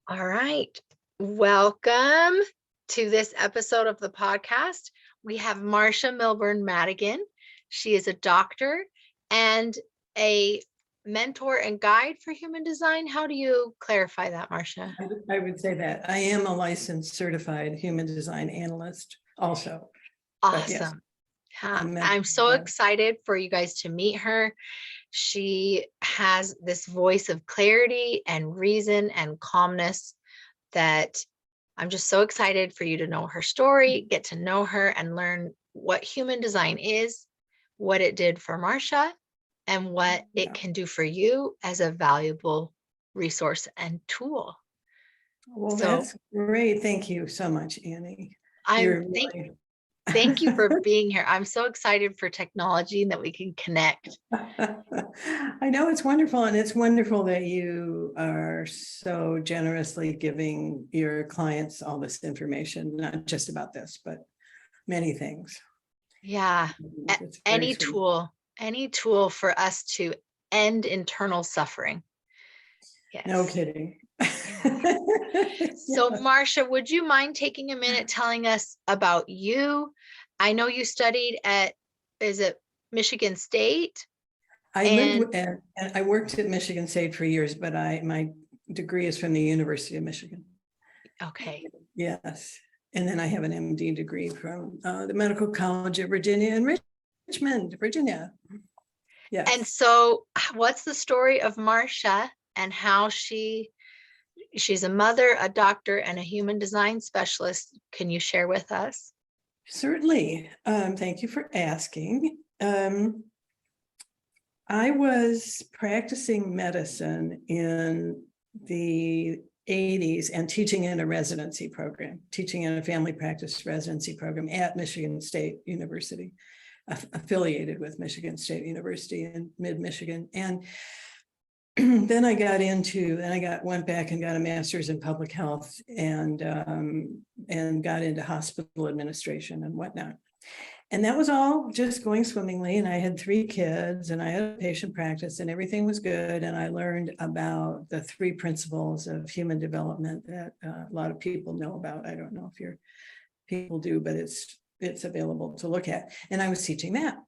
All right. Welcome to this episode of the podcast. We have Marsha Madigan. She is a doctor and a mentor and guide for human design. How do you clarify that, Marsha? I would say that. I am a licensed certified human design analyst also. But yes, Awesome. I'm so excited for you guys to meet her. She has this voice of clarity and reason and calmness that I'm just so excited for you to know her story, get to know her, and learn what human design is, what it did for Marsha, and what it can do for you as a valuable resource and tool. Well, that's great. Thank you so much, Annie. Thank you for being here. I'm so excited for technology and that we can connect. I know it's wonderful, and it's wonderful that you are so generously giving your clients all this information, not just about this, but many things. Yeah, any tool for us to end internal suffering. Yes. No kidding. So Marsha, would you mind taking a minute telling us about you? I know you studied at, is it Michigan State? I worked at Michigan State for years, but my degree is from the University of Michigan. Okay. Yes. And then I have an MD degree from the Medical College of Virginia in Richmond, Virginia. Yes. And so what's the story of Marsha and how she's a mother, a doctor, and a human design specialist? Can you share with us? Certainly. Thank you for asking. I was practicing medicine in the 80s and teaching in a residency program, teaching in a family practice residency program at Michigan State University, affiliated with Michigan State University in mid-Michigan. And then I went back and got a master's in public health and got into hospital administration and whatnot. And that was all just going swimmingly. And I had 3 kids and I had a patient practice and everything was good. And I learned about the 3 principles of human development that a lot of people know about. I don't know if your people do, but it's available to look at. And I was teaching that.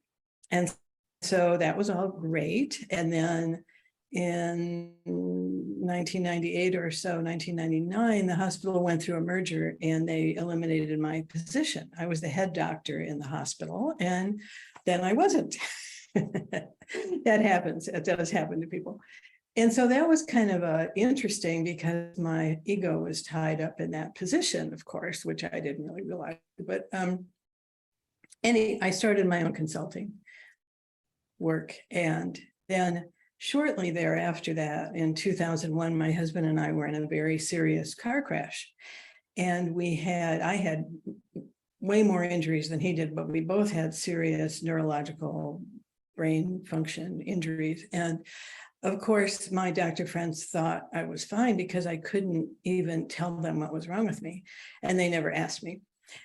And so that was all great. And then in 1998 or so, 1999, the hospital went through a merger and they eliminated my position. I was the head doctor in the hospital, and then I wasn't. That happens. It does happen to people. And so that was kind of interesting because my ego was tied up in that position, of course, which I didn't really realize. But I started my own consulting work, and then shortly thereafter that, in 2001, my husband and I were in a very serious car crash. And I had way more injuries than he did, but we both had serious neurological brain function injuries. And of course, my doctor friends thought I was fine because I couldn't even tell them what was wrong with me. And they never asked me.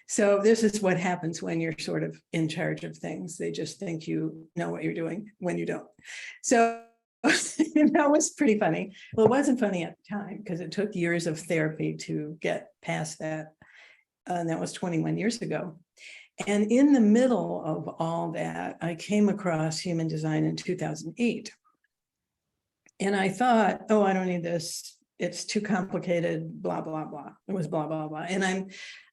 So this is what happens when you're sort of in charge of things. They just think you know what you're doing when you don't. So that was pretty funny. Well, it wasn't funny at the time because it took years of therapy to get past that. And that was 21 years ago. And in the middle of all that, I came across human design in 2008. And I thought, oh, I don't need this. It's too complicated, blah, blah, blah. It was blah, blah, blah. And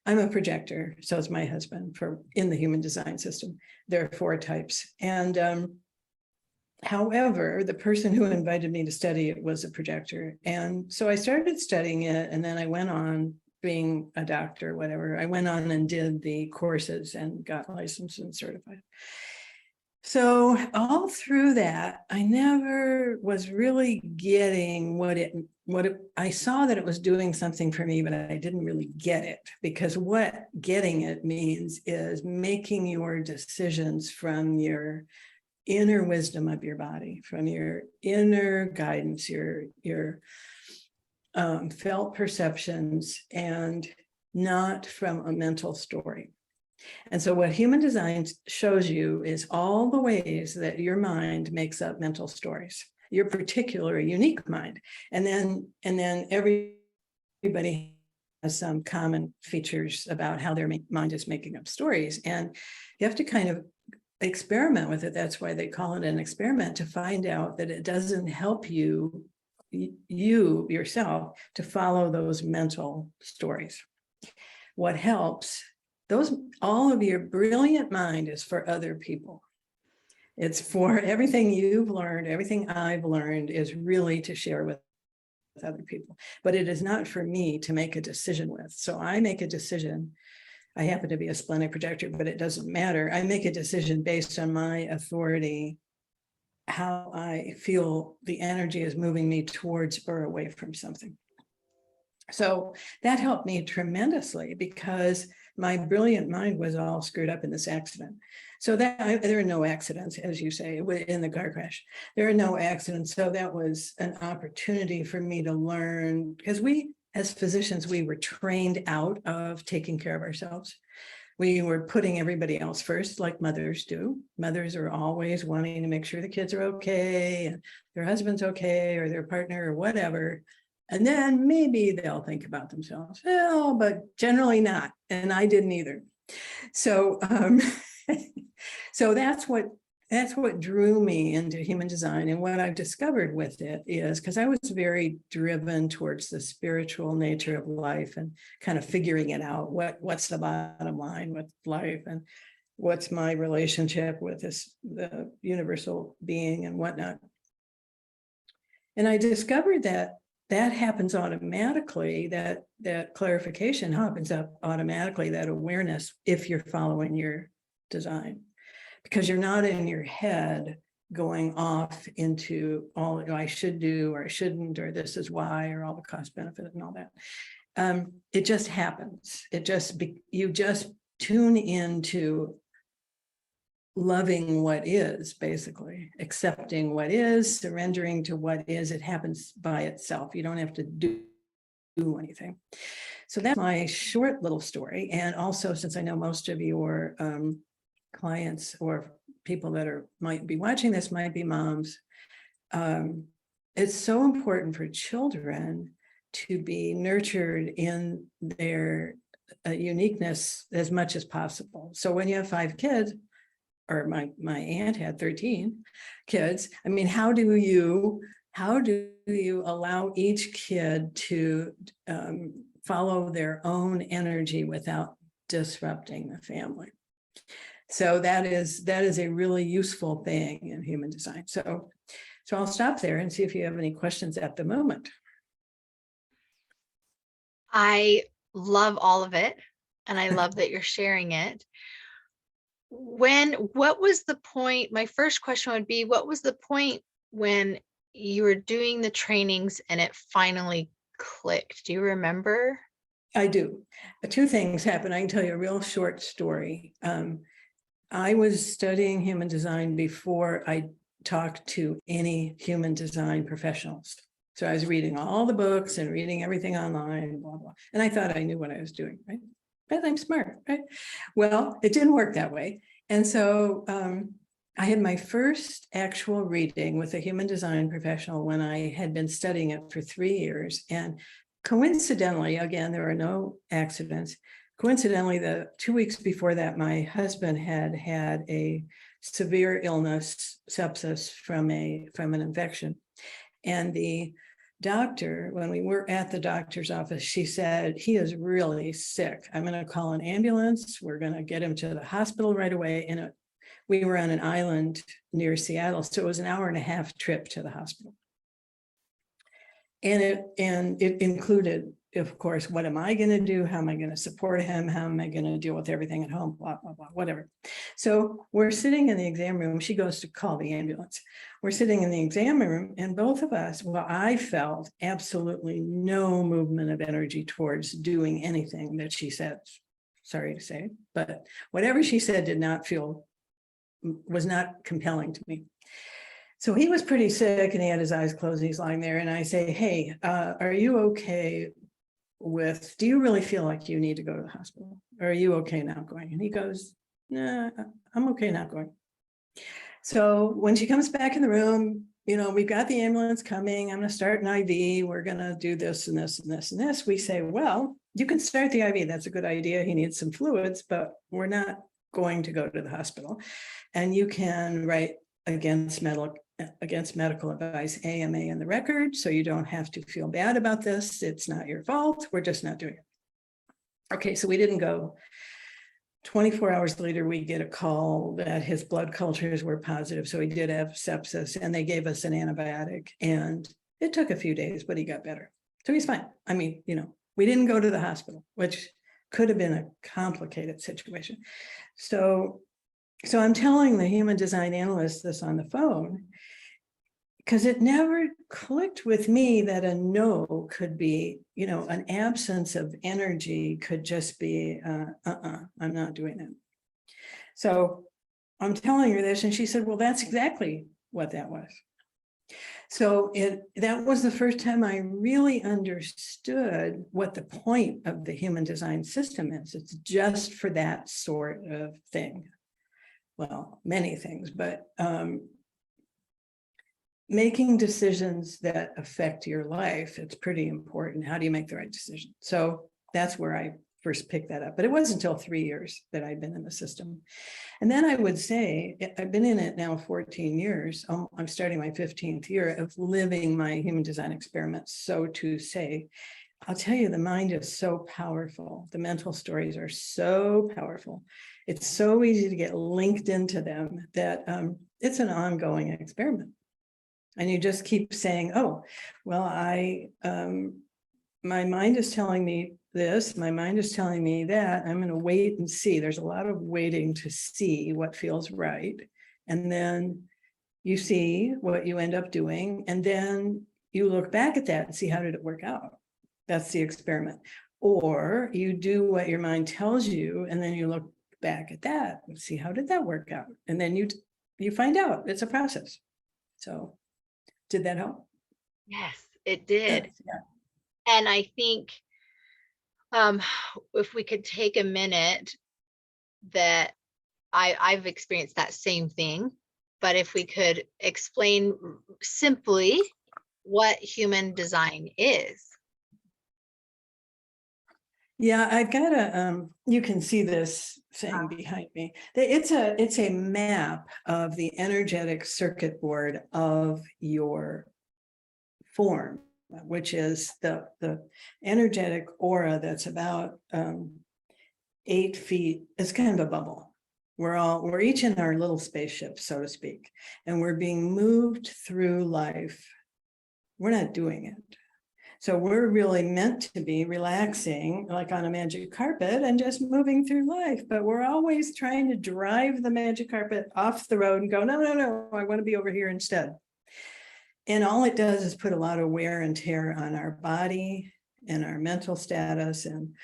I'm a projector. So is my husband in the human design system. There are 4 types. And however, the person who invited me to study it was a projector. And so I started studying it, and then I went on being a doctor, whatever. I went on and did the courses and got licensed and certified. So all through that, I never was really getting I saw that it was doing something for me, but I didn't really get it, because what getting it means is making your decisions from your inner wisdom of your body, from your inner guidance, your felt perceptions, and not from a mental story. And so what human design shows you is all the ways that your mind makes up mental stories, your particular unique mind. And then every everybody has some common features about how their mind is making up stories. And you have to kind of experiment with it. That's why they call it an experiment, to find out that it doesn't help you yourself to follow those mental stories. What helps, all of your brilliant mind is for other people. It's for everything you've learned, everything I've learned is really to share with other people, but it is not for me to make a decision with. So I make a decision. I happen to be a splenic projector, but it doesn't matter. I make a decision based on my authority, how I feel the energy is moving me towards or away from something. So that helped me tremendously, because my brilliant mind was all screwed up in this accident. So there are no accidents, as you say, in the car crash. There are no accidents. So that was an opportunity for me to learn, because we, as physicians, we were trained out of taking care of ourselves. We were putting everybody else first, like mothers do. Mothers are always wanting to make sure the kids are okay, and their husband's okay, or their partner, or whatever. And then maybe they'll think about themselves. Well, but generally not. And I didn't either. So, so that's what drew me into human design. And what I've discovered with it is, because I was very driven towards the spiritual nature of life and kind of figuring it out. What's the bottom line with life, and what's my relationship with the universal being and whatnot. And I discovered that happens automatically, that clarification happens up automatically, that awareness, if you're following your design, because you're not in your head going off into all, I should do, or I shouldn't, or this is why, or all the cost benefit and all that. It just happens. You just tune into loving what is, basically accepting what is, surrendering to what is. It happens by itself. You don't have to do anything. So that's my short little story. And also, since I know most of your clients or people that might be watching this might be moms, it's so important for children to be nurtured in their uniqueness as much as possible. So when you have 5 kids, or my aunt had 13 kids. I mean, how do you allow each kid to follow their own energy without disrupting the family? So that is a really useful thing in human design. So I'll stop there and see if you have any questions at the moment. I love all of it, and I love that you're sharing it. What was the point? My first question would be, what was the point when you were doing the trainings and it finally clicked? Do you remember? I do. 2 things happened. I can tell you a real short story. I was studying human design before I talked to any human design professionals. So I was reading all the books and reading everything online, blah, blah. And I thought I knew what I was doing, right? But I'm smart, right? Well, it didn't work that way. And so I had my first actual reading with a human design professional when I had been studying it for 3 years. And coincidentally, again, there are no accidents. Coincidentally, the 2 weeks before that, my husband had a severe illness, sepsis from an infection. And the doctor, when we were at the doctor's office, she said, he is really sick. I'm going to call an ambulance. We're going to get him to the hospital right away. And we were on an island near Seattle. So it was an 1.5-hour trip to the hospital. And it included, of course, what am I going to do? How am I going to support him? How am I going to deal with everything at home? Blah, blah, blah, whatever. So we're sitting in the exam room. She goes to call the ambulance. We're sitting in the exam room, and both of us, well, I felt absolutely no movement of energy towards doing anything that she said. Sorry to say, but whatever she said was not compelling to me. So he was pretty sick and he had his eyes closed and he's lying there. And I say, hey, are you okay do you really feel like you need to go to the hospital? Or are you okay not going? And he goes, nah, I'm okay not going. So when she comes back in the room, we've got the ambulance coming. I'm going to start an IV. We're going to do this and this and this and this. We say, well, you can start the IV. That's a good idea. He needs some fluids, but we're not going to go to the hospital. And you can write against medical advice, AMA in the record. So you don't have to feel bad about this. It's not your fault. We're just not doing it. Okay, so we didn't go. 24 hours later, we get a call that his blood cultures were positive. So he did have sepsis, and they gave us an antibiotic, and it took a few days, but he got better. So he's fine. I mean, we didn't go to the hospital, which could have been a complicated situation. So I'm telling the human design analyst this on the phone, because it never clicked with me that a no could be, an absence of energy could just be, I'm not doing it. So I'm telling her this, and she said, well, that's exactly what that was. So that was the first time I really understood what the point of the human design system is. It's just for that sort of thing. Well, many things, but making decisions that affect your life, it's pretty important. How do you make the right decision? So that's where I first picked that up. But it wasn't until 3 years that I'd been in the system. And then I would say, I've been in it now 14 years. I'm starting my 15th year of living my human design experiments, so to say. I'll tell you, the mind is so powerful. The mental stories are so powerful. It's so easy to get linked into them that it's an ongoing experiment. And you just keep saying, oh, well, my mind is telling me this, my mind is telling me that. I'm going to wait and see. There's a lot of waiting to see what feels right. And then you see what you end up doing. And then you look back at that and see, how did it work out? That's the experiment. Or you do what your mind tells you, and then you look back at that and see, how did that work out? And then you find out. It's a process. So did that help? Yes, it did. Yeah. And I think if we could take a minute, that I've experienced that same thing, but if we could explain simply what human design is. Yeah, I've got you can see this thing behind me. It's a map of the energetic circuit board of your form, which is the energetic aura that's about 8 feet. It's kind of a bubble. We're each in our little spaceship, so to speak, and we're being moved through life. We're not doing it. So we're really meant to be relaxing, like on a magic carpet, and just moving through life. But we're always trying to drive the magic carpet off the road and go, no, I want to be over here instead. And all it does is put a lot of wear and tear on our body and our mental status. And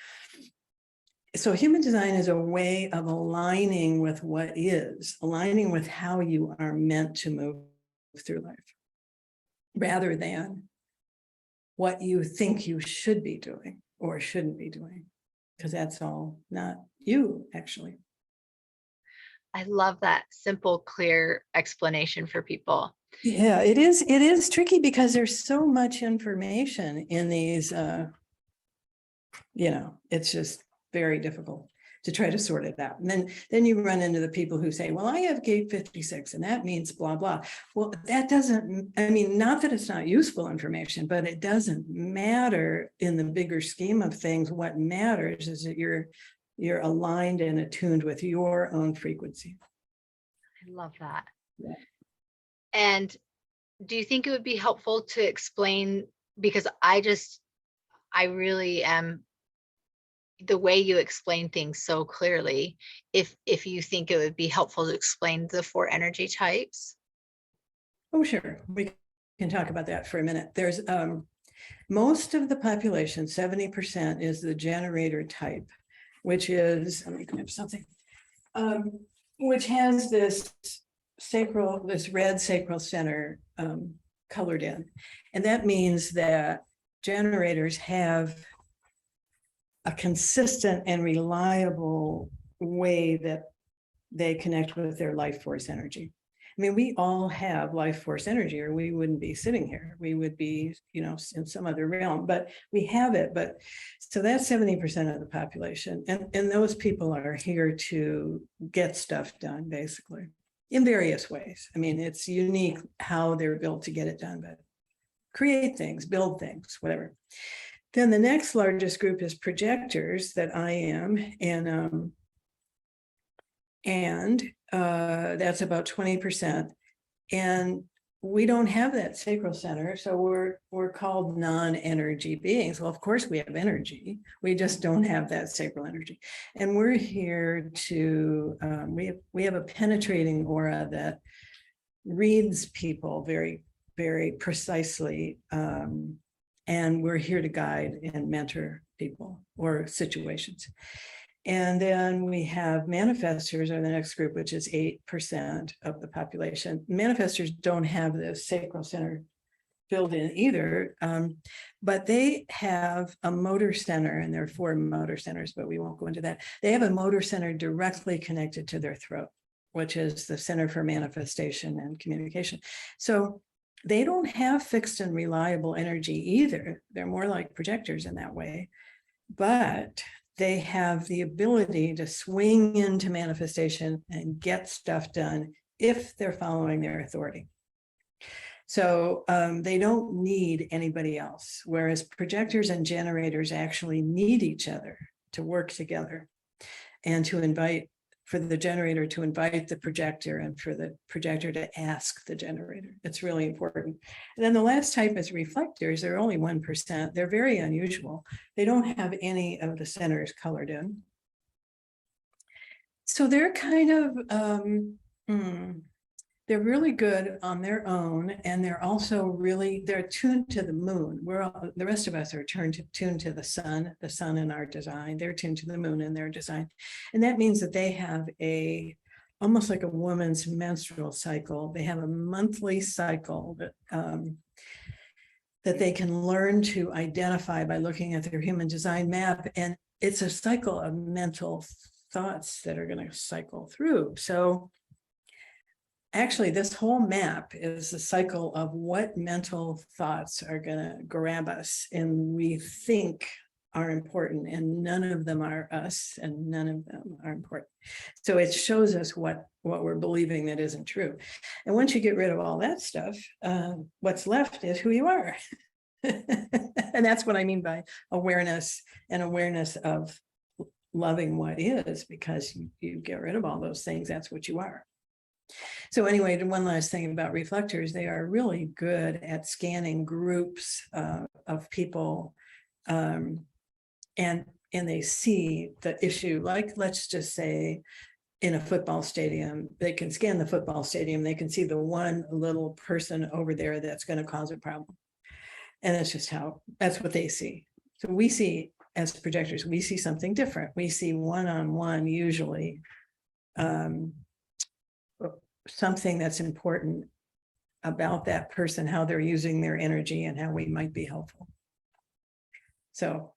so human design is a way of aligning with what is, aligning with how you are meant to move through life, rather than what you think you should be doing or shouldn't be doing, because that's all not you, actually. I love that simple, clear explanation for people. Yeah, it is tricky because there's so much information in these, it's just very difficult to try to sort it out. And then you run into the people who say, well, I have gate 56 and that means blah, blah. Well, that doesn't, not that it's not useful information, but it doesn't matter in the bigger scheme of things. What matters is that you're aligned and attuned with your own frequency. I love that. Yeah. And do you think it would be helpful to explain, because I really am, the way you explain things so clearly, if you think it would be helpful to explain the 4 energy types? Oh, sure. We can talk about that for a minute. There's most of the population, 70%, is the generator type, which is, let me grab something, which has this red sacral center colored in. And that means that generators have a consistent and reliable way that they connect with their life force energy. I mean, we all have life force energy, or we wouldn't be sitting here. We would be, in some other realm, but we have it. But so that's 70% of the population. And those people are here to get stuff done, basically, in various ways. I mean, it's unique how they're built to get it done, but create things, build things, whatever. Then the next largest group is projectors, that I am, and that's about 20%. And we don't have that sacral center, so we're called non-energy beings. Well, of course we have energy, we just don't have that sacral energy. And we're here to we have a penetrating aura that reads people very, very precisely, and we're here to guide and mentor people or situations. And then we have manifestors are the next group, which is 8% of the population. Manifestors don't have the sacral center filled in either, but they have a motor center, and there are 4 motor centers, but we won't go into that. They have a motor center directly connected to their throat, which is the center for manifestation and communication. So they don't have fixed and reliable energy either. They're more like projectors in that way, but they have the ability to swing into manifestation and get stuff done if they're following their authority. So they don't need anybody else, whereas projectors and generators actually need each other to work together, and to invite, for the generator to invite the projector, and for the projector to ask the generator. It's really important. And then the last type is reflectors. They're only 1%. They're very unusual. They don't have any of the centers colored in. So they're kind of, they're really good on their own, and they're also really, they're tuned to the moon. We're all, the rest of us are tuned to the sun in our design. They're tuned to the moon in their design. And that means that they have almost like a woman's menstrual cycle. They have a monthly cycle that they can learn to identify by looking at their human design map. And it's a cycle of mental thoughts that are going to cycle through. So actually, this whole map is a cycle of what mental thoughts are going to grab us and we think are important, and none of them are us, and none of them are important. So it shows us what we're believing that isn't true. And once you get rid of all that stuff, what's left is who you are. And that's what I mean by awareness, and awareness of loving what is, because you get rid of all those things. That's what you are. So anyway, one last thing about reflectors, they are really good at scanning groups of people, and they see the issue. Like, let's just say in a football stadium, they can scan the football stadium, they can see the one little person over there that's going to cause a problem. And that's just that's what they see. So we see, as projectors, we see something different. We see one-on-one usually, something that's important about that person, how they're using their energy, and how we might be helpful. So,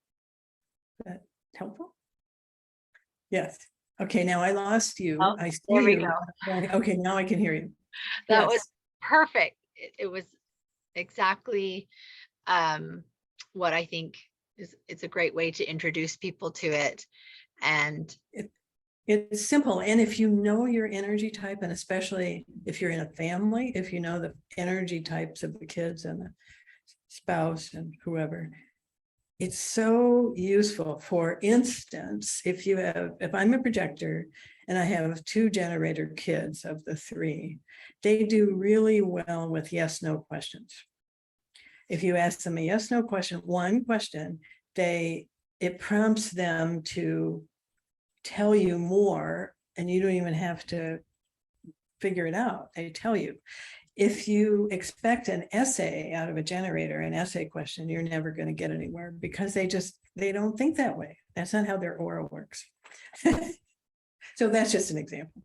that helpful? Yes. Okay, now I lost you. Oh, I see there we you. go. Okay, now I can hear you. That Yes. was perfect. It was exactly what I think it's a great way to introduce people to it. And it's simple. And if you know your energy type, and especially if you're in a family, if you know the energy types of the kids and the spouse and whoever, it's so useful. For instance, if I'm a projector and I have 2 generator kids of the 3, they do really well with yes/no questions. If you ask them a yes/no question, one question, it prompts them to tell you more, and you don't even have to figure it out. They tell you. If you expect an essay out of a generator, an essay question, you're never going to get anywhere, because they don't think that way. That's not how their aura works. So that's just an example.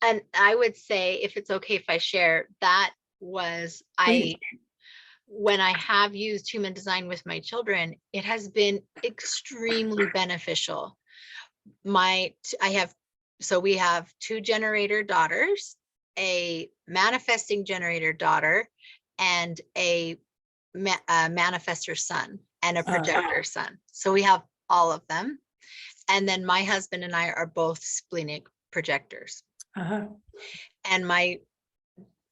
And I would say, if it's okay if I share, that was when I have used human design with my children, it has been extremely beneficial. We have 2 generator daughters, a manifesting generator daughter and a manifestor son and a projector son. So we have all of them. And then my husband and I are both splenic projectors. And my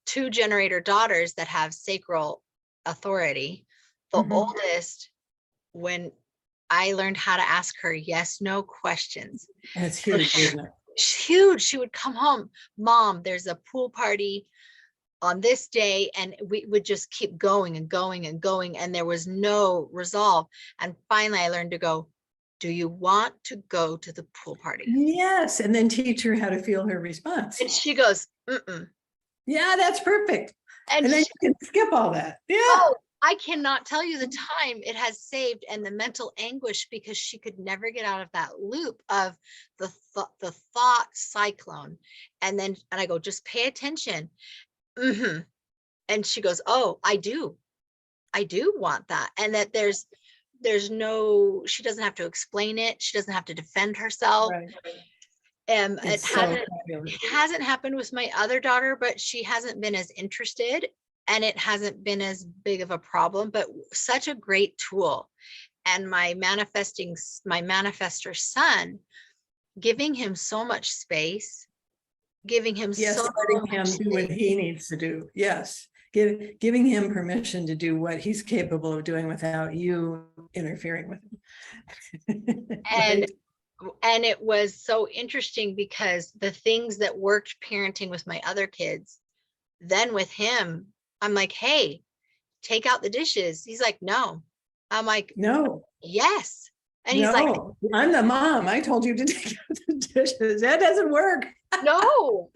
2 generator daughters that have sacral authority, the oldest, when I learned how to ask her yes, no questions. That's huge, isn't it? She's huge. She would come home, Mom, there's a pool party on this day, and we would just keep going and going and going, and there was no resolve. And finally I learned to go, do you want to go to the pool party? Yes, and then teach her how to feel her response. And she goes, mm-mm. Yeah, that's perfect. And then you can skip all that. Yeah. Oh, I cannot tell you the time it has saved and the mental anguish, because she could never get out of that loop of the thought cyclone. And I go, just pay attention. And she goes, oh, I do want that. And that there's no, she doesn't have to explain it. She doesn't have to defend herself. Right. It hasn't happened with my other daughter, but she hasn't been as interested, and it hasn't been as big of a problem, but such a great tool. And my manifestor son, giving him so much space, giving him letting him do what he needs to do. Yes. Giving him permission to do what he's capable of doing without you interfering with him. And it was so interesting, because the things that worked parenting with my other kids, then with him, I'm like, hey, take out the dishes. He's like, no. I'm like, no. Yes. And he's like, I'm the mom. I told you to take out the dishes. That doesn't work. No.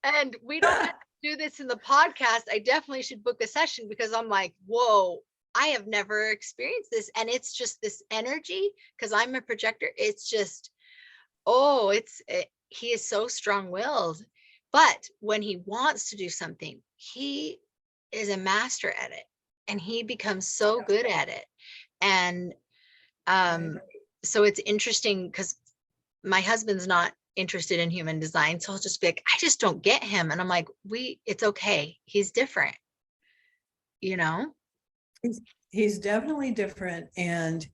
And we don't have to do this in the podcast. I definitely should book a session, because I'm like, whoa, I have never experienced this. And it's just this energy, because I'm a projector. It's just, he is so strong-willed. But when he wants to do something, he is a master at it, and he becomes so good at it. And so it's interesting, because my husband's not interested in human design. So I'll just be like, I just don't get him. And I'm like, it's okay. He's different, you know? He's definitely different. And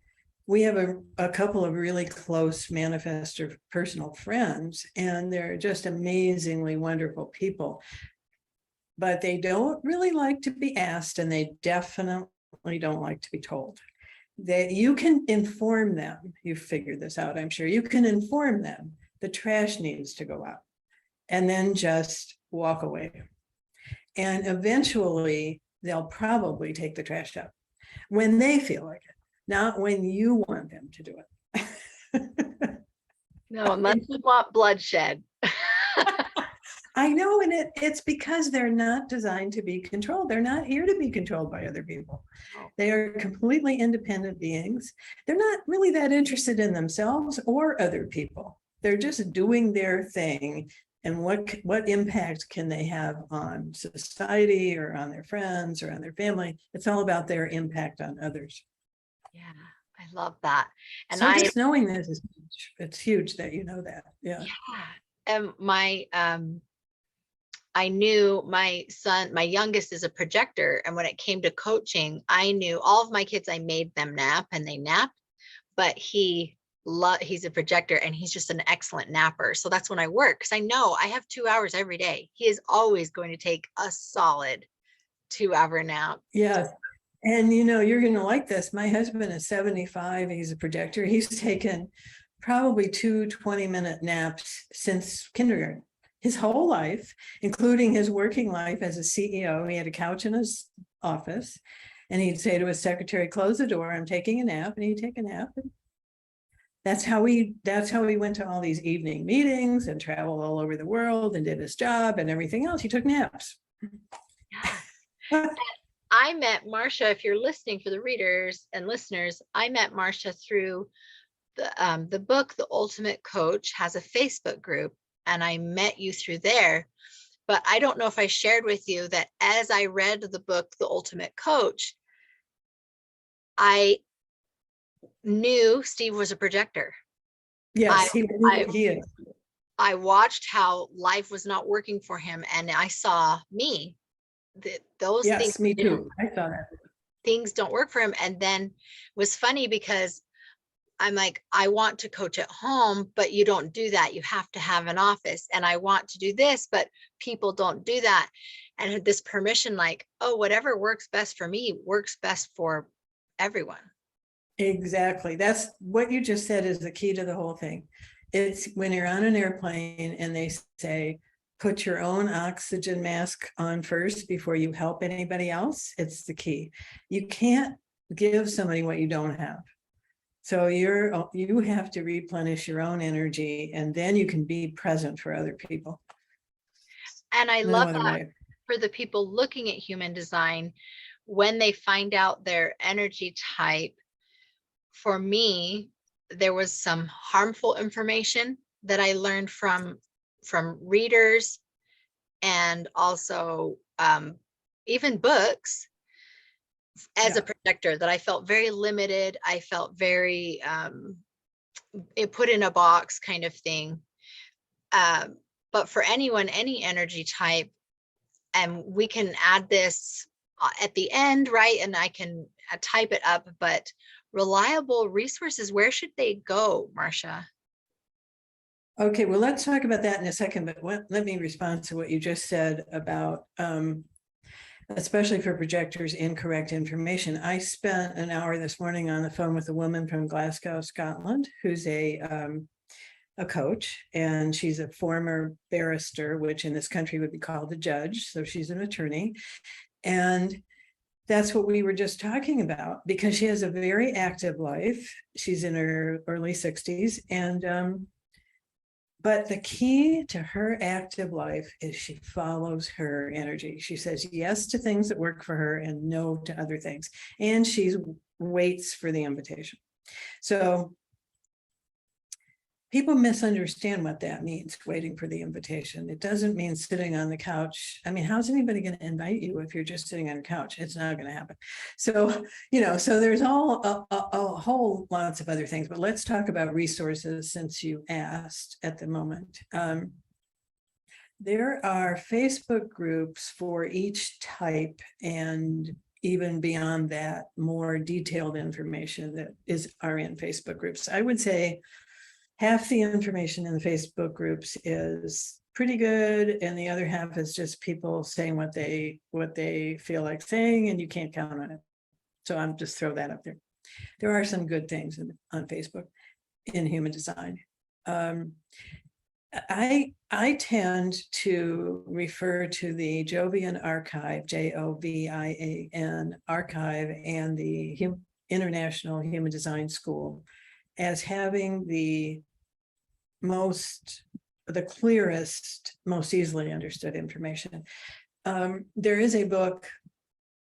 we have a couple of really close manifestor personal friends, and they're just amazingly wonderful people. But they don't really like to be asked, and they definitely don't like to be told. That you can inform them. You figured this out, I'm sure. You can inform them the trash needs to go out, and then just walk away. And eventually they'll probably take the trash out when they feel like it, not when you want them to do it. No, unless we want bloodshed. I know, and it's because they're not designed to be controlled. They're not here to be controlled by other people. They are completely independent beings. They're not really that interested in themselves or other people. They're just doing their thing. And what impact can they have on society or on their friends or on their family? It's all about their impact on others. Yeah, I love that. And so just knowing this is huge. It's huge that you know that. Yeah. And I knew my son, my youngest, is a projector. And when it came to coaching, I knew all of my kids, I made them nap, and they napped, but he's a projector, and he's just an excellent napper. So that's when I work, because I know I have 2 hours every day. He is always going to take a solid 2-hour nap. Yes. And you're going to like this. My husband is 75. He's a projector. He's taken probably 2 20-minute naps since kindergarten. His whole life, including his working life as a CEO. He had a couch in his office, and he'd say to his secretary, close the door, I'm taking a nap. And he'd take a nap. And that's how he went to all these evening meetings and traveled all over the world and did his job and everything else. He took naps. Yeah. I met Marsha, if you're listening, for the readers and listeners, I met Marsha through the book, The Ultimate Coach has a Facebook group, and I met you through there. But I don't know if I shared with you that as I read the book, The Ultimate Coach, I knew Steve was a projector. Yes, he is. I watched how life was not working for him, and I saw me, that those things Yes, me didn't, too. I saw that. things don't work for him. And then it was funny because I'm like, I want to coach at home, but you don't do that. You have to have an office. And I want to do this, but people don't do that. And had this permission, like, oh, whatever works best for me works best for everyone. Exactly. That's what you just said is the key to the whole thing. It's when you're on an airplane and they say, put your own oxygen mask on first before you help anybody else. It's the key. You can't give somebody what you don't have. So you have to replenish your own energy, and then you can be present for other people. And I No love other that way. for the people looking at human design, when they find out their energy type, for me, there was some harmful information that I learned from readers, and also even books, as a Yeah. projector, that I felt very limited. I felt very it put in a box kind of thing. But for anyone, any energy type, and we can add this at the end, right? And I can type it up, but reliable resources, where should they go, Marsha? Okay, well, let's talk about that in a second, but let me respond to what you just said about especially for projectors, incorrect information. I spent an hour this morning on the phone with a woman from Glasgow, Scotland, who's a coach, and she's a former barrister, which in this country would be called a judge. So she's an attorney. And that's what we were just talking about, because she has a very active life. She's in her early 60s. And but the key to her active life is she follows her energy. She says yes to things that work for her and no to other things. And she waits for the invitation. So people misunderstand what that means, waiting for the invitation. It doesn't mean sitting on the couch. I mean, how's anybody going to invite you if you're just sitting on a couch? It's not going to happen. So, so there's all a whole lots of other things, but let's talk about resources since you asked at the moment. There are Facebook groups for each type, and even beyond that, more detailed information that are in Facebook groups. I would say half the information in the Facebook groups is pretty good, and the other half is just people saying what they feel like saying, and you can't count on it. So I'm just throw that up there. There are some good things on Facebook in human design. I tend to refer to the Jovian Archive, Jovian Archive, and the International Human Design School as having the clearest, most easily understood information. There is a book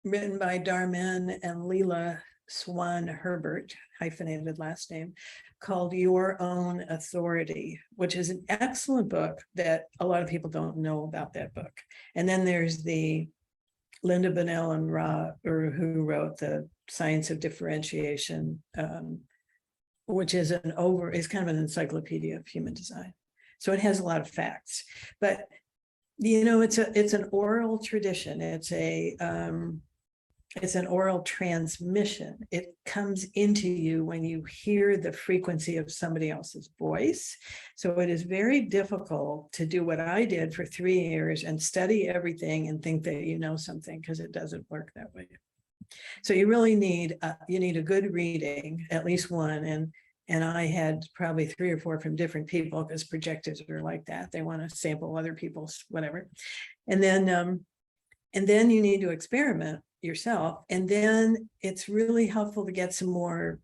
written by Darmen and Leela Swan Herbert, hyphenated last name, called Your Own Authority, which is an excellent book that a lot of people don't know about that book. And then there's the Linda Bonnell and who wrote The Science of Differentiation, which is kind of an encyclopedia of human design. So it has a lot of facts, but it's an oral tradition. It's an oral transmission. It comes into you when you hear the frequency of somebody else's voice. So it is very difficult to do what I did for 3 years and study everything and think that you know something, because it doesn't work that way. So you really need a good reading, at least one, and I had probably 3 or 4 from different people, because projectors are like that. They want to sample other people's whatever, and then you need to experiment yourself. And then it's really helpful to get some more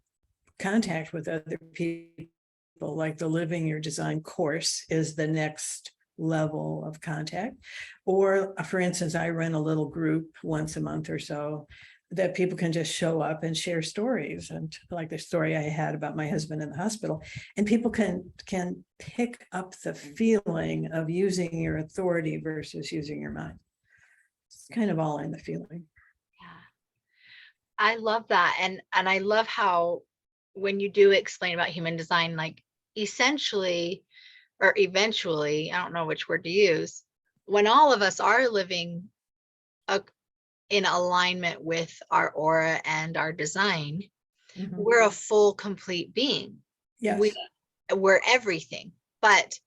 contact with other people, like the Living Your Design course is the next level of contact. Or for instance, I run a little group once a month or so that people can just show up and share stories, and like the story I had about my husband in the hospital, and people can pick up the feeling of using your authority versus using your mind. It's kind of all in the feeling. Yeah, I love that. And I love how when you do explain about human design, like essentially or eventually, I don't know which word to use, when all of us are living in alignment with our aura and our design, we're a full, complete being. Yes. We're everything. But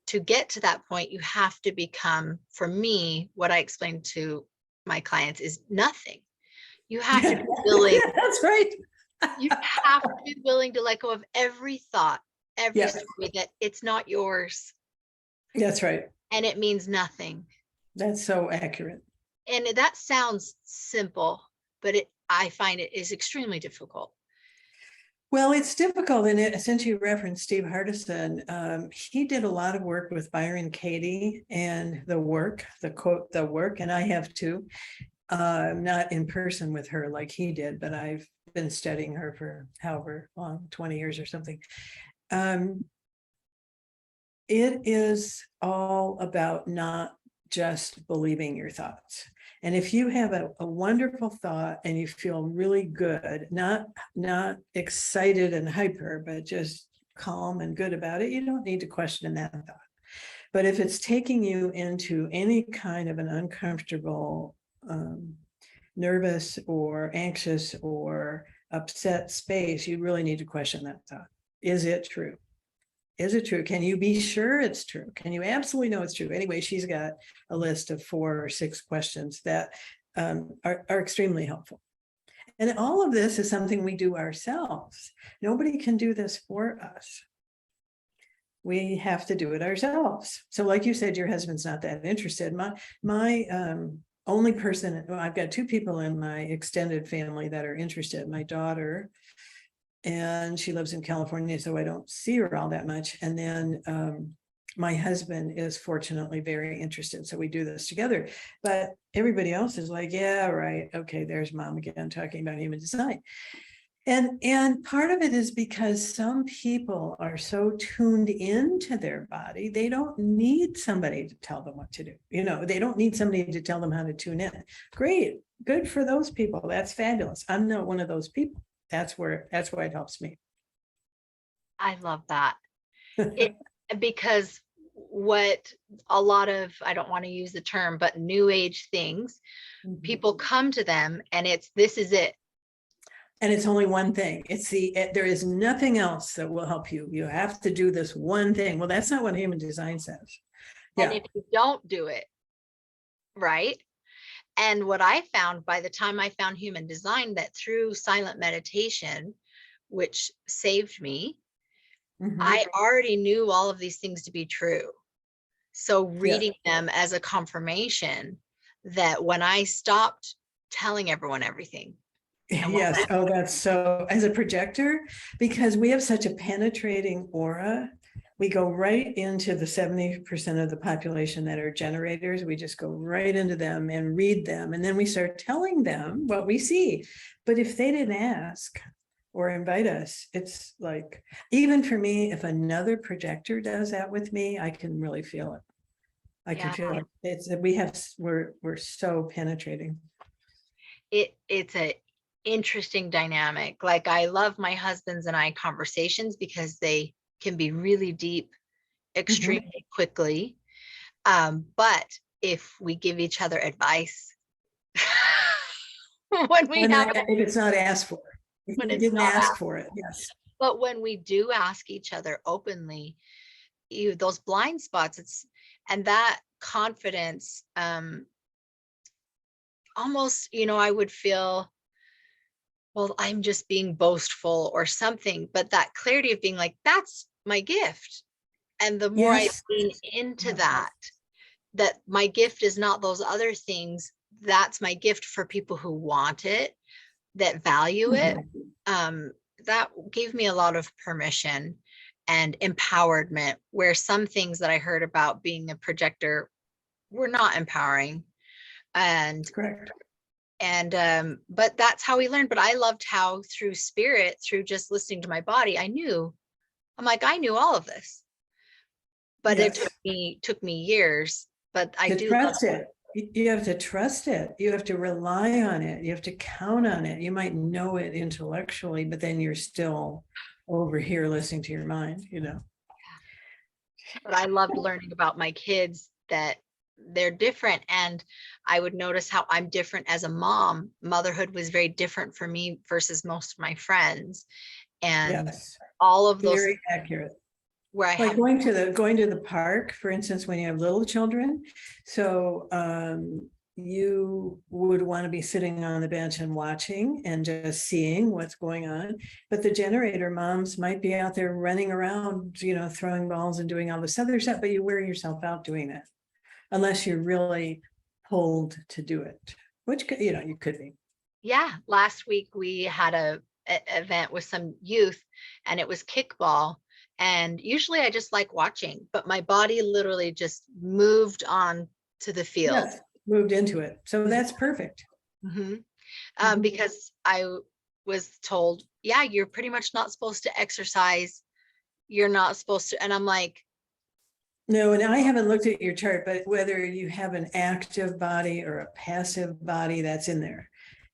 to get to that point, you have to become, for me, what I explain to my clients is nothing. You have to be willing. That's right. You have to be willing to let go of every thought, every story, that it's not yours. That's right. And it means nothing. That's so accurate. And that sounds simple, but I find it is extremely difficult. Well, it's difficult. And since you referenced Steve Hardison, he did a lot of work with Byron Katie and the work, the quote, the work, and I have too. Not in person with her like he did, but I've been studying her for however long, 20 years or something. It is all about not just believing your thoughts. And if you have a wonderful thought and you feel really good, not excited and hyper, but just calm and good about it, you don't need to question that thought. But if it's taking you into any kind of an uncomfortable, nervous or anxious or upset space, you really need to question that thought. Is it true? Is it true? Can you be sure it's true? Can you absolutely know it's true? Anyway, she's got a list of 4 or 6 questions that are extremely helpful. And all of this is something we do ourselves. Nobody can do this for us. We have to do it ourselves. So like you said, your husband's not that interested. My only person, well, I've got 2 people in my extended family that are interested. My daughter, and she lives in California, so I don't see her all that much. And then my husband is fortunately very interested, so we do this together. But everybody else is like, yeah, right, okay, there's mom again talking about human design. And part of it is because some people are so tuned into their body, they don't need somebody to tell them what to do. You know, they don't need somebody to tell them how to tune in. Great, good for those people. That's fabulous. I'm not one of those people. That's why it helps me. I love that. Because what a lot of, I don't want to use the term, but new age things, people come to them and this is it. And it's only one thing. There is nothing else that will help you. You have to do this one thing. Well, that's not what human design says. Yeah. And if you don't do it, right? And what I found by the time I found human design, that through silent meditation, which saved me, I already knew all of these things to be true. So reading them as a confirmation that when I stopped telling everyone everything. Yes. Oh, that's so, as a projector, because we have such a penetrating aura, we go right into the 70% of the population that are generators. We just go right into them and read them. And then we start telling them what we see. But if they didn't ask or invite us, it's like, even for me, if another projector does that with me, I can really feel it. I can feel it. We're so penetrating. It's a interesting dynamic. Like, I love my husband's and I conversations because they can be really deep extremely quickly. But if we give each other advice if it's not asked for, if when we didn't ask for it, yes. But when we do ask each other openly, those blind spots, and that confidence, almost, I would feel, well, I'm just being boastful or something, but that clarity of being like, that's my gift. And the more I lean into that my gift is not those other things, that's my gift for people who want it, that value it. That gave me a lot of permission and empowerment, where some things that I heard about being a projector were not empowering. And correct. And but that's how we learned. But I loved how through spirit, through just listening to my body, I knew all of this. But it took me years. But I do trust it. You have to trust it. You have to rely on it. You have to count on it. You might know it intellectually, but then you're still over here listening to your mind, But I loved learning about my kids, that they're different. And I would notice how I'm different as a mom. Motherhood was very different for me versus most of my friends. And Yes, all of those very accurate. where I Like have, going to the park, for instance, when you have little children. So you would want to be sitting on the bench and watching and just seeing what's going on. But the generator moms might be out there running around, throwing balls and doing all this other stuff, but you wear yourself out doing it unless you're really pulled to do it, which you could be. yeah, last week we had a event with some youth, and it was kickball. And usually I just like watching, but my body literally just moved on to the field. Yes, moved into it. So that's perfect. Mhm. Mhm. Because I was told, yeah, you're pretty much not supposed to exercise. You're not supposed to. And I'm like, No, and I haven't looked at your chart, but whether you have an active body or a passive body, that's in there.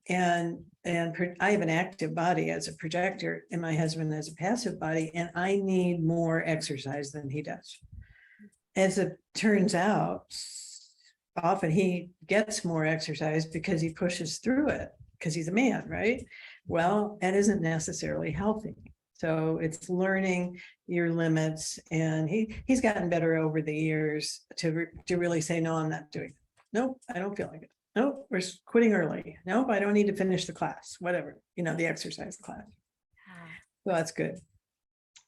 And I have an active body as a projector, and my husband has a passive body, and I need more exercise than he does. As it turns out, often he gets more exercise because he pushes through it, because he's a man, right? Well, that isn't necessarily healthy. So it's learning your limits, and he's gotten better over the years to really say, no, I'm not doing it. Nope, I don't feel like it. Nope, we're quitting early. Nope, I don't need to finish the class, whatever, the exercise class. So that's good.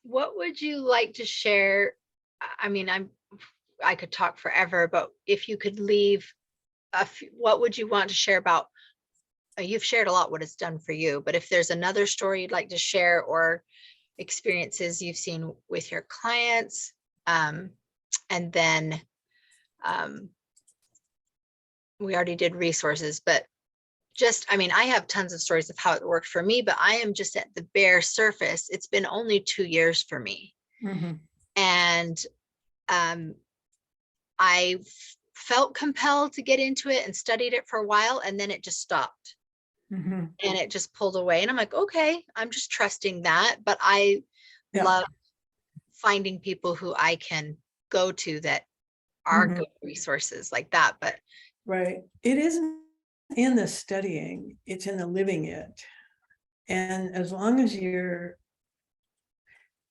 what would you like to share? I mean, I could talk forever, but if you could leave what would you want to share about? You've shared a lot what it's done for you, but if there's another story you'd like to share, or experiences you've seen with your clients, and then we already did resources, but just, I mean, I have tons of stories of how it worked for me, but I am just at the bare surface. It's been only 2 years for me. Mm-hmm. And I felt compelled to get into it and studied it for a while, and then it just stopped. Mm-hmm. And it just pulled away. And I'm like, okay, I'm just trusting that. But I love finding people who I can go to that are Mm-hmm. good resources like that. But right, it isn't in the studying, it's in the living it. And as long as you're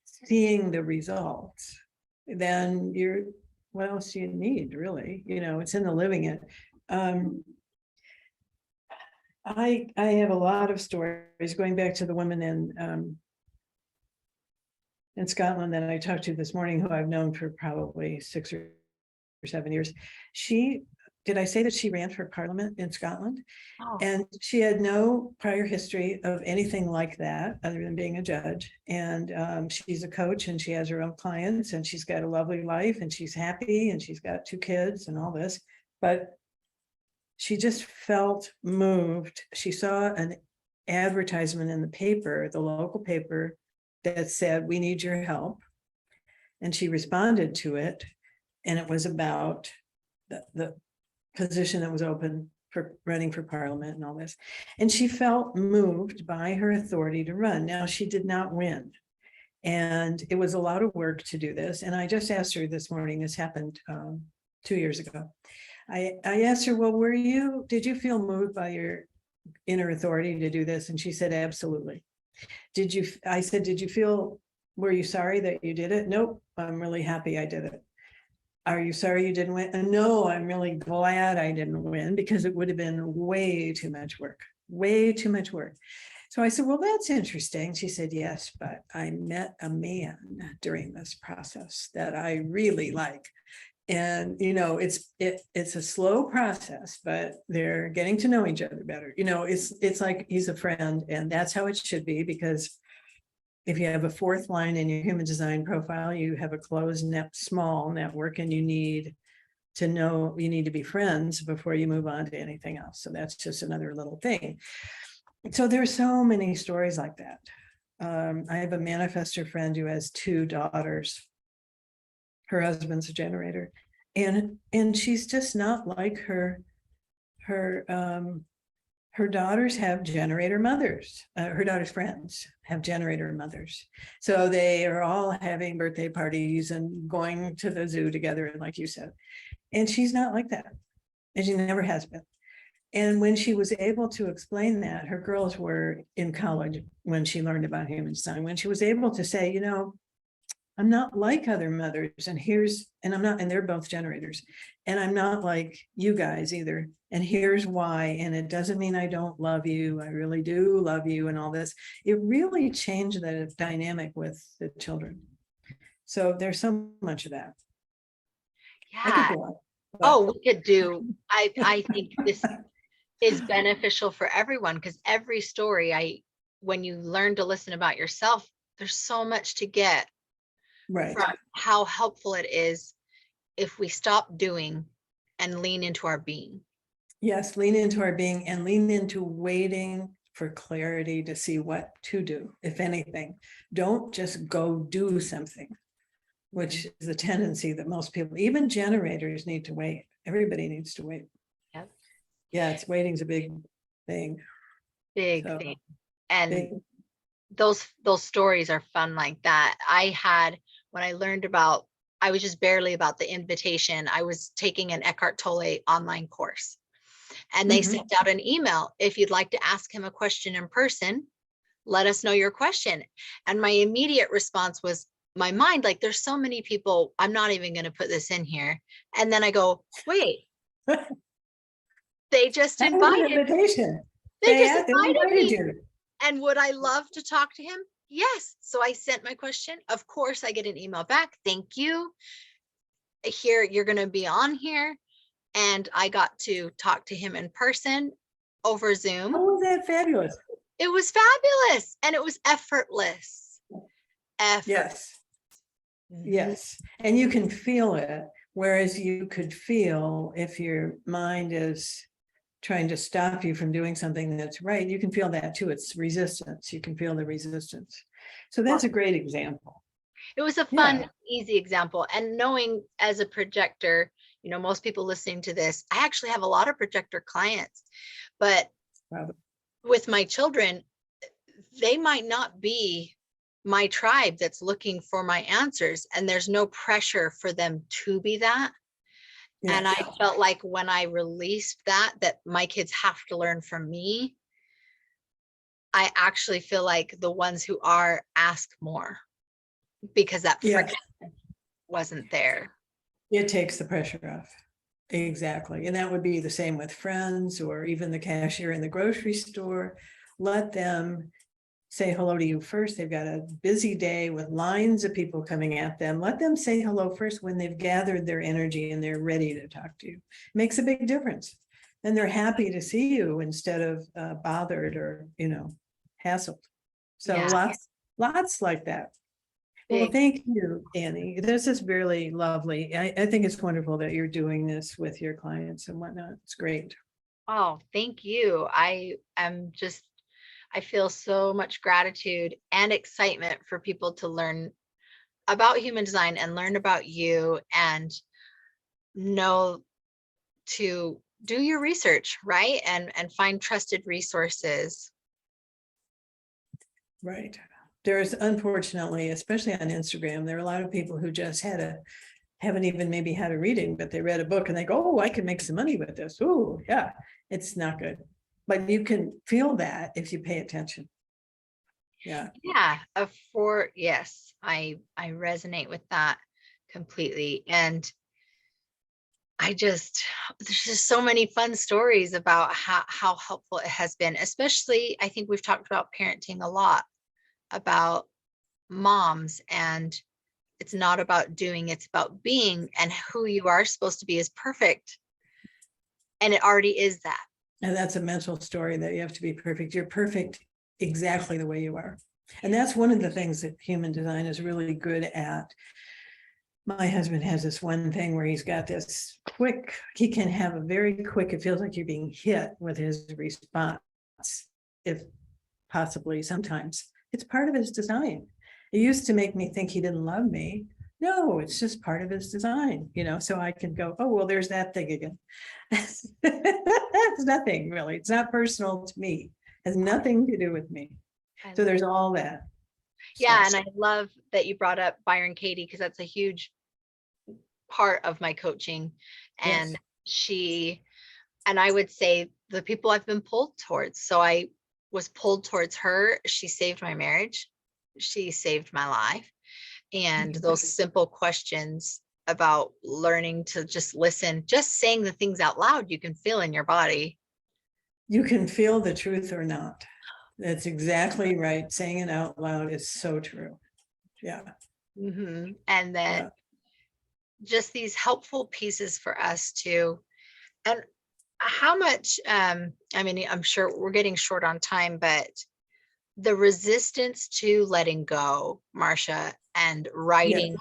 seeing the results, then what else do you need, really? It's in the living it. I have a lot of stories going back to the woman in Scotland that I talked to this morning, who I've known for probably 6 or 7 years. Did I say that she ran for parliament in Scotland? And she had no prior history of anything like that other than being a judge. And she's a coach, and she has her own clients, and she's got a lovely life, and she's happy, and she's got 2 kids and all this. But she just felt moved. She saw an advertisement in the paper, the local paper, that said, "We need your help." And she responded to it. And it was about the position that was open for running for parliament and all this. And she felt moved by her authority to run. Now, she did not win. And it was a lot of work to do this. And I just asked her this morning, this happened 2 years ago. I asked her, well, did you feel moved by your inner authority to do this? And she said, absolutely. I said, were you sorry that you did it? Nope, I'm really happy I did it. Are you sorry you didn't win? And no, I'm really glad I didn't win, because it would have been way too much work, way too much work. So I said, well, that's interesting. She said, yes, but I met a man during this process that I really like. And, it's a slow process, but they're getting to know each other better. It's like he's a friend, and that's how it should be, because if you have a 4th line in your human design profile, you have a closed small network, and you need to be friends before you move on to anything else. So that's just another little thing. So there's so many stories like that. I have a manifestor friend who has 2 daughters. Her husband's a generator, and she's just not like her her daughters have generator mothers. Her daughter's friends have generator mothers. So they are all having birthday parties and going to the zoo together, like you said. And she's not like that. And she never has been. And when she was able to explain that, her girls were in college when she learned about human design, when she was able to say, you know, I'm not like other mothers, and I'm not, and they're both generators, and I'm not like you guys either. And here's why. And it doesn't mean I don't love you. I really do love you, and all this. It really changed the dynamic with the children. So there's so much of that. I could Yeah. go on, but Oh, we could do, I think this is beneficial for everyone, because every story, when you learn to listen about yourself, there's so much to get right. from how helpful it is if we stop doing and lean into our being. Yes, lean into our being and lean into waiting for clarity to see what to do, if anything. Don't just go do something, which is the tendency that most people, even generators, need to wait. Everybody needs to wait. Yep. Yeah, waiting's a big thing. Big So, thing. And big. those stories are fun like that. When I learned about, I was just barely about the invitation. I was taking an Eckhart Tolle online course, and they sent out an email. If you'd like to ask him a question in person, let us know your question. And my immediate response was, my mind, like, there's so many people, I'm not even going to put this in here. And then I go, wait, they just That was an invited, invitation. they just They invited me. you. And would I love to talk to him? Yes. So I sent my question. Of course, I get an email back. Thank you. Here, you're going to be on here. And I got to talk to him in person over Zoom. Oh, was that fabulous? It was fabulous. And it was effortless. Yes. Yes. And you can feel it. Whereas you could feel, if your mind is trying to stop you from doing something that's right, you can feel that too. It's resistance. You can feel the resistance. So that's a great example. It was a fun, easy example. And knowing as a projector, you know, most people listening to this, I actually have a lot of projector clients, but with my children, they might not be my tribe that's looking for my answers, and there's no pressure for them to be that. Yes. And I felt like when I released that my kids have to learn from me, I actually feel like the ones who are ask more, because that friction wasn't there. It takes the pressure off. Exactly. And that would be the same with friends or even the cashier in the grocery store. Let them say hello to you first. They've got a busy day with lines of people coming at them. Let them say hello first when they've gathered their energy and they're ready to talk to you. It makes a big difference. And they're happy to see you instead of bothered or, hassled. So lots like that. Well, thank you, Annie. This is really lovely. I think it's wonderful that you're doing this with your clients and whatnot. It's great. Oh, thank you. I feel so much gratitude and excitement for people to learn about human design and learn about you, and know to do your research, right? And find trusted resources. Right. There's, unfortunately, especially on Instagram, there are a lot of people who just haven't even maybe had a reading, but they read a book and they go, oh, I can make some money with this. Oh, yeah, it's not good. But you can feel that if you pay attention. Yeah. Yeah. Yes, I resonate with that completely. And there's just so many fun stories about how helpful it has been, especially, I think we've talked about parenting a lot, about moms, and it's not about doing, it's about being, and who you are supposed to be is perfect. And it already is that. And that's a mental story that you have to be perfect. You're perfect exactly the way you are. And that's one of the things that human design is really good at. My husband has this one thing where he's got this he can have a very quick, it feels like you're being hit with his response, if possibly sometimes. It's part of his design. It used to make me think he didn't love me, No, it's just part of his design, so I can go, oh, well, there's that thing again. It's nothing really. It's not personal to me. It has nothing to do with me. So there's all that. Yeah, and I love that you brought up Byron Katie, because that's a huge part of my coaching. And and I would say the people I've been pulled towards. So I was pulled towards her. She saved my marriage. She saved my life. And those simple questions about learning to just listen, just saying the things out loud you can feel in your body. You can feel the truth or not. That's exactly right. Saying it out loud is so true. Yeah. Mm-hmm. And that just these helpful pieces for us to, and how much, I mean, I'm sure we're getting short on time, but the resistance to letting go, Marsha, and writing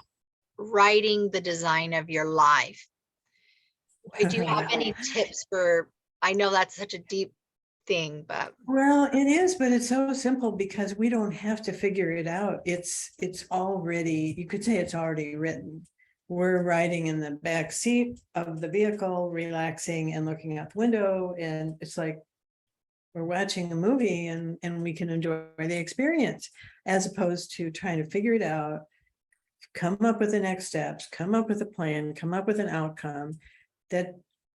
the design of your life. Do you have any tips for, I know that's such a deep thing, but. Well, it is, but it's so simple because we don't have to figure it out. It's already, you could say it's already written. We're riding in the back seat of the vehicle, relaxing and looking out the window. And it's like we're watching a movie and we can enjoy the experience, as opposed to trying to figure it out, come up with the next steps, come up with a plan, come up with an outcome that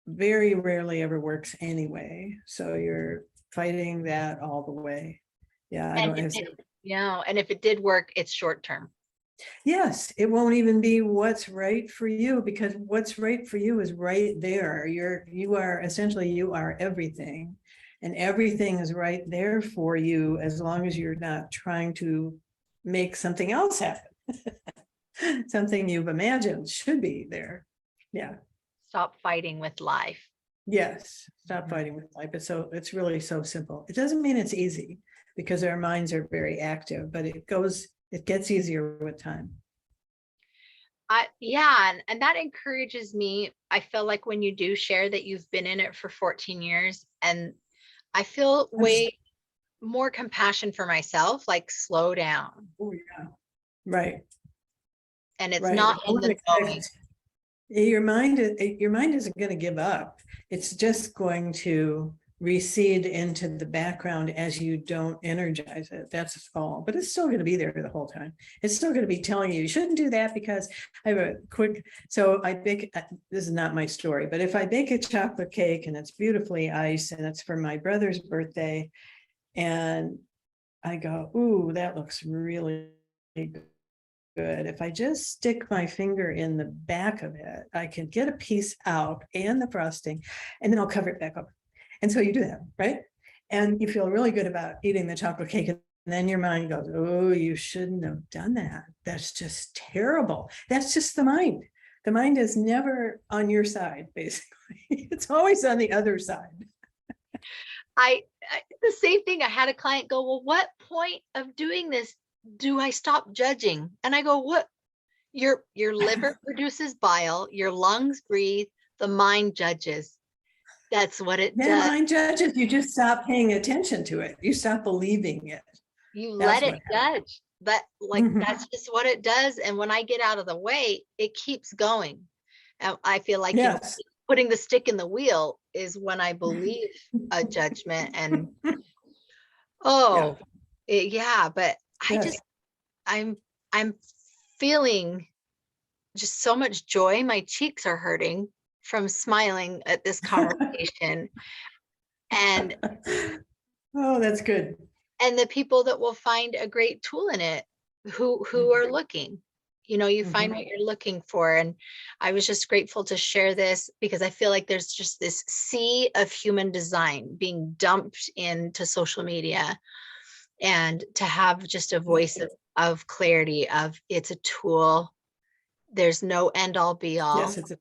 very rarely ever works anyway. So you're fighting that all the way. Yeah. And if it did work, it's short term. Yes, it won't even be what's right for you, because what's right for you is right there. You are everything, and everything is right there for you, as long as you're not trying to make something else happen. Something you've imagined should be there. Yeah. Stop fighting with life. Yes, stop fighting with life. It's really so simple. It doesn't mean it's easy, because our minds are very active, but it gets easier with time. And that encourages me. I feel like when you do share that you've been in it for 14 years, and I feel way more compassion for myself, like slow down. Oh yeah. Right. And it's not in the going. Your mind isn't going to give up. It's just going to recede into the background as you don't energize it. That's all. But it's still going to be there the whole time. It's still going to be telling you shouldn't do that, because I have a quick. So I bake. This is not my story, but if I bake a chocolate cake and it's beautifully iced and it's for my brother's birthday, and I go, ooh, that looks really good. If I just stick my finger in the back of it, I can get a piece out and the frosting, and then I'll cover it back up. And so you do that, right? And you feel really good about eating the chocolate cake. And then your mind goes, oh, you shouldn't have done that. That's just terrible. That's just the mind. The mind is never on your side, basically. It's always on the other side. I the same thing. I had a client go, well, what point of doing this do I stop judging? And I go, what? Your liver produces bile, your lungs breathe, the mind judges. That's what it does. The mind judges, you just stop paying attention to it. You stop believing it. You let it judge. That's just what it does. And when I get out of the way, it keeps going. And I feel like putting the stick in the wheel is when I believe a judgment. And but I'm feeling just so much joy. My cheeks are hurting from smiling at this conversation. And oh, that's good. And the people that will find a great tool in it, who are looking, you find what you're looking for. And I was just grateful to share this, because I feel like there's just this sea of human design being dumped into social media, and to have just a voice of clarity, of it's a tool. There's no end all be all. Yes, it's a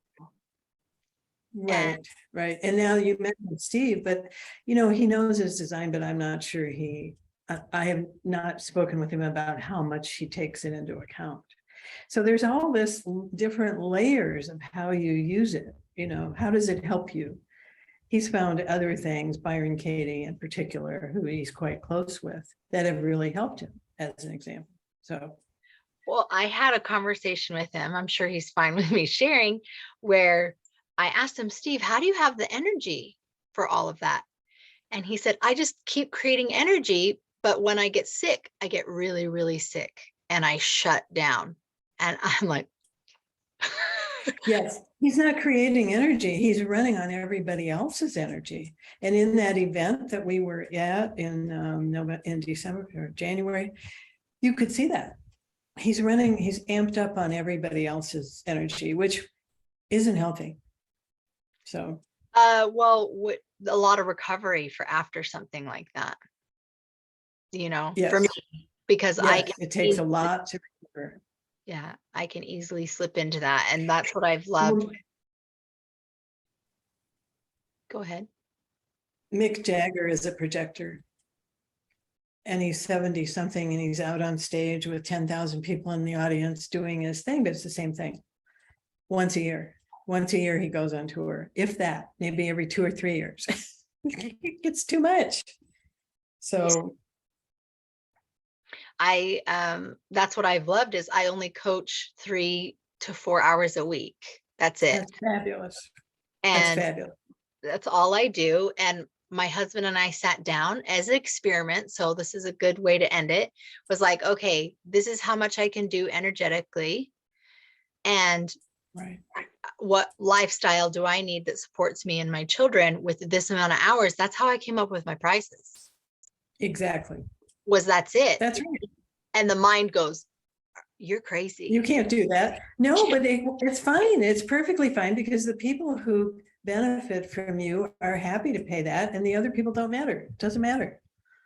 right. And now you mentioned Steve, but he knows his design, but I'm not sure I have not spoken with him about how much he takes it into account. So there's all this different layers of how you use it. How does it help you? He's found other things, Byron Katie in particular, who he's quite close with, that have really helped him, as an example. So Well, I had a conversation with him. I'm sure he's fine with me sharing, where I asked him, Steve, how do you have the energy for all of that? And he said, I just keep creating energy. But when I get sick, I get really, really sick and I shut down. And I'm like, Yes, he's not creating energy. He's running on everybody else's energy. And in that event that we were at in December or January, you could see that. He's amped up on everybody else's energy, which isn't healthy. So, well, a lot of recovery for after something like that, yes, for me, because yes, it takes a lot to recover. Yeah, I can easily slip into that. And that's what I've loved. Go ahead. Mick Jagger is a projector. And he's 70 something and he's out on stage with 10,000 people in the audience doing his thing, but it's the same thing. Once a year he goes on tour, if that, maybe every 2 or 3 years. It's too much. So that's what I've loved is I only coach 3 to 4 hours a week. That's it. that's fabulous. And That's fabulous. that's all I do. And my husband and I sat down as an experiment. So this is a good way to end it. Was like, okay, this is how much I can do energetically. And Right. what lifestyle do I need that supports me and my children with this amount of hours? That's how I came up with my prices. Exactly. That's it. That's right. And the mind goes, you're crazy. You can't do that. No, but it's fine. It's perfectly fine because the people who benefit from you are happy to pay that and the other people don't matter. It doesn't matter.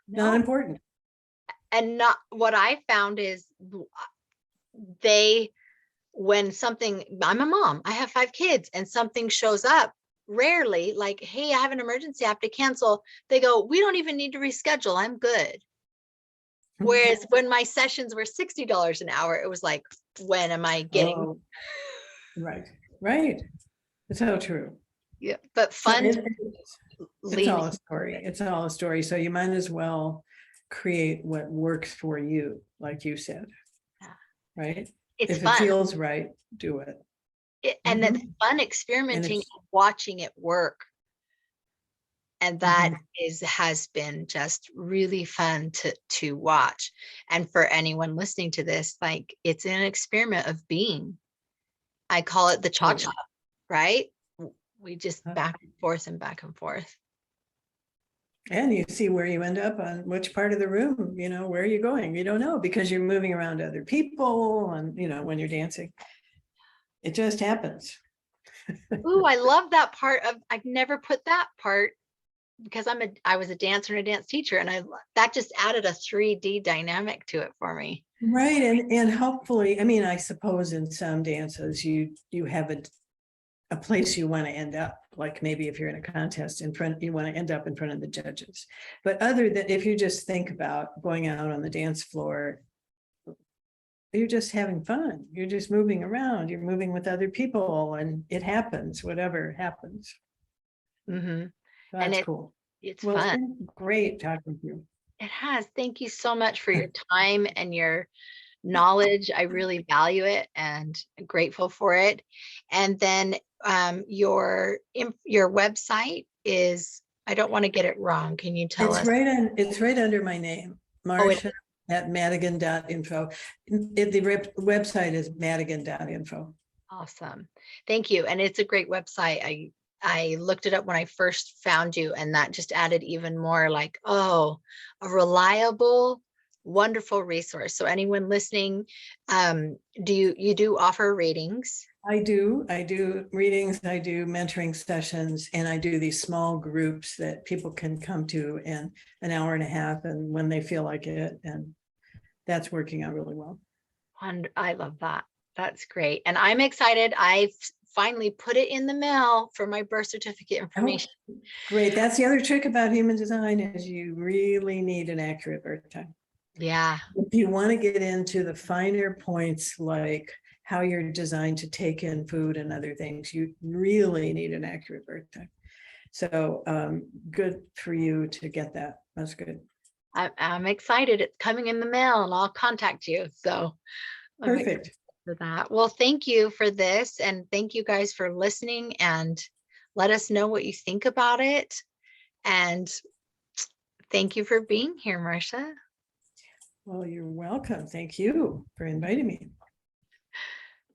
No. Not important. And not what I found is when something, I'm a mom, I have 5 kids, and something shows up, rarely, like, hey, I have an emergency, I have to cancel. They go, we don't even need to reschedule. I'm good. Whereas when my sessions were $60 an hour, it was like, when am I getting? Oh, right. It's so true. Yeah, but fun. It's all a story. It's all a story. So you might as well create what works for you, like you said. Yeah. Right? It's if fun. It feels right, do it. And then fun experimenting and watching it work. And that has been just really fun to watch. And for anyone listening to this, like, it's an experiment of being. I call it the cha-cha, right? We just back and forth and back and forth. And you see where you end up on which part of the room, where are you going? You don't know because you're moving around other people and, when you're dancing. It just happens. Ooh, I love that part I've never put that part because I was a dancer and a dance teacher, and that just added a 3D dynamic to it for me. Right. And hopefully, I suppose in some dances you have a place you want to end up, like maybe if you're in a contest you want to end up in front of the judges. But other than if you just think about going out on the dance floor, you're just having fun. You're just moving around. You're moving with other people and it happens, whatever happens. That's cool. It's fun. It's been great talking to you. It has. Thank you so much for your time and your knowledge. I really value it and I'm grateful for it. And then your website is, I don't want to get it wrong. Can you tell us? It's right under my name, Marsha at Madigan.info. The website is Madigan.info. Awesome. Thank you. And it's a great website. I looked it up when I first found you, and that just added even more like, a reliable, wonderful resource. So anyone listening, do you offer readings? I do readings, I do mentoring sessions, and I do these small groups that people can come to in an hour and a half and when they feel like it. And that's working out really well. And I love that. That's great. And I'm excited. I've finally put it in the mail for my birth certificate information. Oh, great. That's the other trick about human design is you really need an accurate birth time. Yeah. If you want to get into the finer points, like how you're designed to take in food and other things, you really need an accurate birth time. So good for you to get that. That's good. I'm excited. It's coming in the mail and I'll contact you. So I'm Perfect. for that. Well, thank you for this, and thank you guys for listening, and let us know what you think about it. And thank you for being here, Marsha. Well, you're welcome. Thank you for inviting me.